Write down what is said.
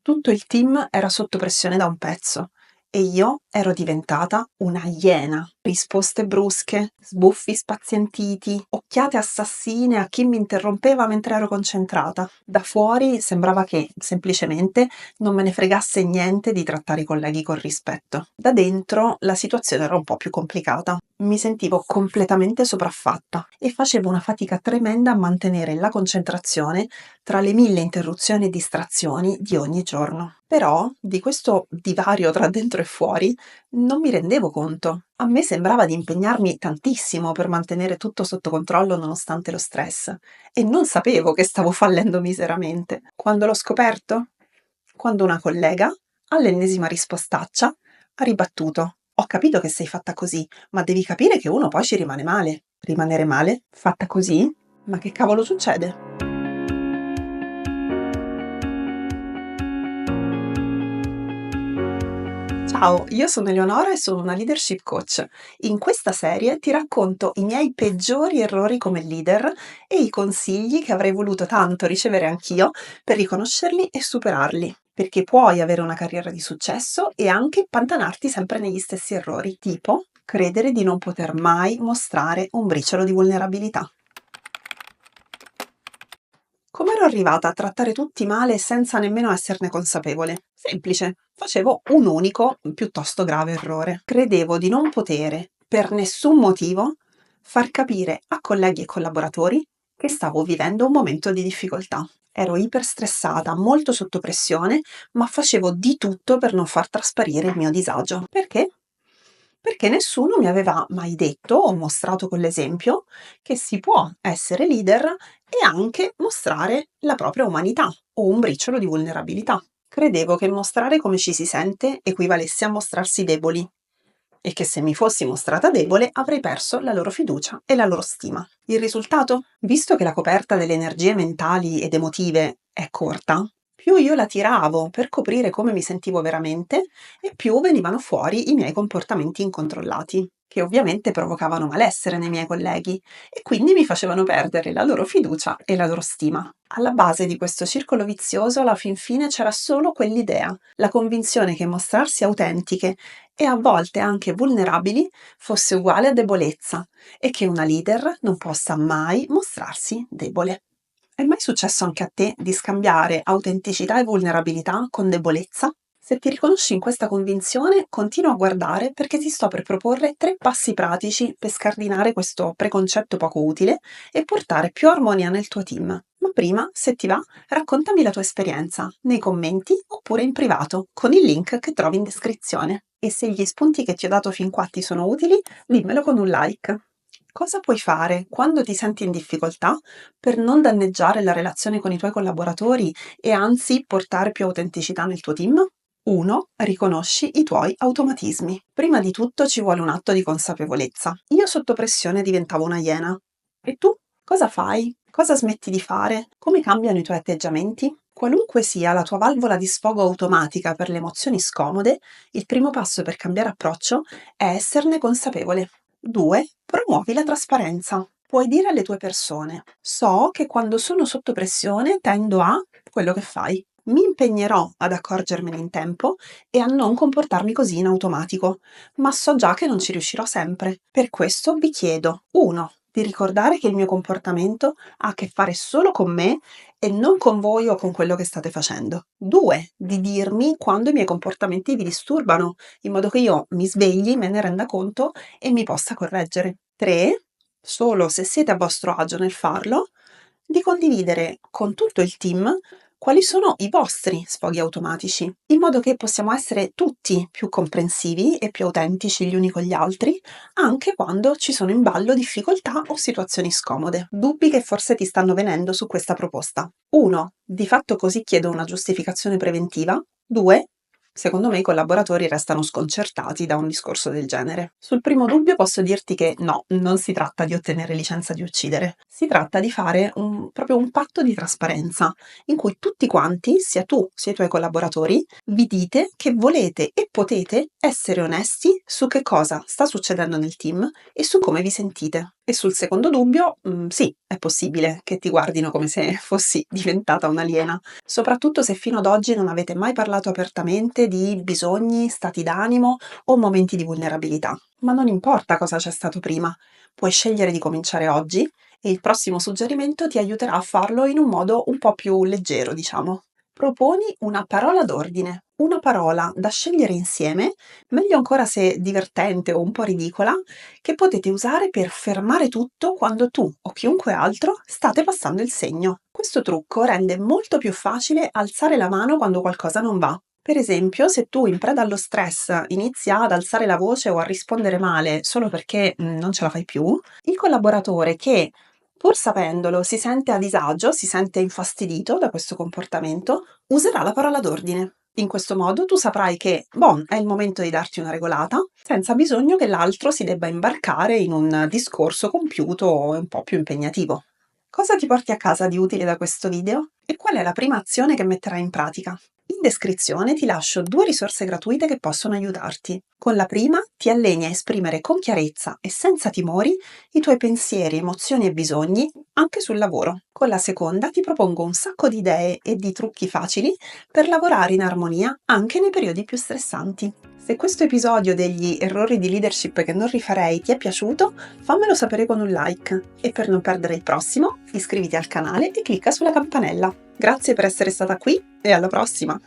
Tutto il team era sotto pressione da un pezzo e io ero diventata una iena. Risposte brusche, sbuffi spazientiti, occhiate assassine a chi mi interrompeva mentre ero concentrata. Da fuori sembrava che, semplicemente, non me ne fregasse niente di trattare i colleghi con rispetto. Da dentro la situazione era un po' più complicata. Mi sentivo completamente sopraffatta e facevo una fatica tremenda a mantenere la concentrazione tra le 1000 interruzioni e distrazioni di ogni giorno. Però di questo divario tra dentro e fuori non mi rendevo conto. A me sembrava di impegnarmi tantissimo per mantenere tutto sotto controllo nonostante lo stress e non sapevo che stavo fallendo miseramente. Quando l'ho scoperto? Quando una collega, all'ennesima rispostaccia, ha ribattuto: "Ho capito che sei fatta così, ma devi capire che uno poi ci rimane male." Rimanere male? Fatta così? Ma che cavolo succede? Ciao, io sono Eleonora e sono una leadership coach. In questa serie ti racconto i miei peggiori errori come leader e i consigli che avrei voluto tanto ricevere anch'io per riconoscerli e superarli. Perché puoi avere una carriera di successo e anche impantanarti sempre negli stessi errori, tipo credere di non poter mai mostrare un briciolo di vulnerabilità. Come ero arrivata a trattare tutti male senza nemmeno esserne consapevole? Semplice, facevo un unico, piuttosto grave errore. Credevo di non potere, per nessun motivo, far capire a colleghi e collaboratori che stavo vivendo un momento di difficoltà. Ero iperstressata, molto sotto pressione, ma facevo di tutto per non far trasparire il mio disagio. Perché? Perché nessuno mi aveva mai detto o mostrato con l'esempio che si può essere leader e anche mostrare la propria umanità o un briciolo di vulnerabilità. Credevo che mostrare come ci si sente equivalesse a mostrarsi deboli e che se mi fossi mostrata debole avrei perso la loro fiducia e la loro stima. Il risultato? Visto che la coperta delle energie mentali ed emotive è corta, più io la tiravo per coprire come mi sentivo veramente e più venivano fuori i miei comportamenti incontrollati, che ovviamente provocavano malessere nei miei colleghi e quindi mi facevano perdere la loro fiducia e la loro stima. Alla base di questo circolo vizioso, alla fin fine, c'era solo quell'idea, la convinzione che mostrarsi autentiche e a volte anche vulnerabili fosse uguale a debolezza e che una leader non possa mai mostrarsi debole. È mai successo anche a te di scambiare autenticità e vulnerabilità con debolezza? Se ti riconosci in questa convinzione, continua a guardare perché ti sto per proporre 3 passi pratici per scardinare questo preconcetto poco utile e portare più armonia nel tuo team. Ma prima, se ti va, raccontami la tua esperienza nei commenti oppure in privato con il link che trovi in descrizione. E se gli spunti che ti ho dato fin qua ti sono utili, dimmelo con un like. Cosa puoi fare quando ti senti in difficoltà per non danneggiare la relazione con i tuoi collaboratori e anzi portare più autenticità nel tuo team? 1. Riconosci i tuoi automatismi. Prima di tutto ci vuole un atto di consapevolezza. Io sotto pressione diventavo una iena. E tu? Cosa fai? Cosa smetti di fare? Come cambiano i tuoi atteggiamenti? Qualunque sia la tua valvola di sfogo automatica per le emozioni scomode, il primo passo per cambiare approccio è esserne consapevole. 2. Promuovi la trasparenza. Puoi dire alle tue persone: so che quando sono sotto pressione tendo a quello che fai. Mi impegnerò ad accorgermene in tempo e a non comportarmi così in automatico, ma so già che non ci riuscirò sempre. Per questo vi chiedo: 1. Di ricordare che il mio comportamento ha a che fare solo con me e non con voi o con quello che state facendo. 2. Di dirmi quando i miei comportamenti vi disturbano, in modo che io mi svegli, me ne renda conto e mi possa correggere. 3. Solo se siete a vostro agio nel farlo, di condividere con tutto il team quali sono i vostri sfoghi automatici, in modo che possiamo essere tutti più comprensivi e più autentici gli uni con gli altri, anche quando ci sono in ballo difficoltà o situazioni scomode. Dubbi che forse ti stanno venendo su questa proposta. 1. Di fatto così chiedo una giustificazione preventiva. 2. Secondo me i collaboratori restano sconcertati da un discorso del genere. Sul primo dubbio posso dirti che no, non si tratta di ottenere licenza di uccidere. Si tratta di fare proprio un patto di trasparenza in cui tutti quanti, sia tu sia i tuoi collaboratori, vi dite che volete e potete essere onesti su che cosa sta succedendo nel team e su come vi sentite. E sul secondo dubbio, sì, è possibile che ti guardino come se fossi diventata un'aliena, soprattutto se fino ad oggi non avete mai parlato apertamente di bisogni, stati d'animo o momenti di vulnerabilità. Ma non importa cosa c'è stato prima, puoi scegliere di cominciare oggi e il prossimo suggerimento ti aiuterà a farlo in un modo un po' più leggero, diciamo. Proponi una parola d'ordine, una parola da scegliere insieme, meglio ancora se divertente o un po' ridicola, che potete usare per fermare tutto quando tu o chiunque altro state passando il segno. Questo trucco rende molto più facile alzare la mano quando qualcosa non va. Per esempio, se tu in preda allo stress inizi ad alzare la voce o a rispondere male solo perché non ce la fai più, il collaboratore che, pur sapendolo, si sente a disagio, si sente infastidito da questo comportamento, userà la parola d'ordine. In questo modo tu saprai che, boh, è il momento di darti una regolata, senza bisogno che l'altro si debba imbarcare in un discorso compiuto o un po' più impegnativo. Cosa ti porti a casa di utile da questo video? E qual è la prima azione che metterai in pratica? In descrizione ti lascio 2 risorse gratuite che possono aiutarti. Con la prima ti alleni a esprimere con chiarezza e senza timori i tuoi pensieri, emozioni e bisogni anche sul lavoro. Con la seconda ti propongo un sacco di idee e di trucchi facili per lavorare in armonia anche nei periodi più stressanti. Se questo episodio degli errori di leadership che non rifarei ti è piaciuto, fammelo sapere con un like e per non perdere il prossimo, iscriviti al canale e clicca sulla campanella. Grazie per essere stata qui e alla prossima!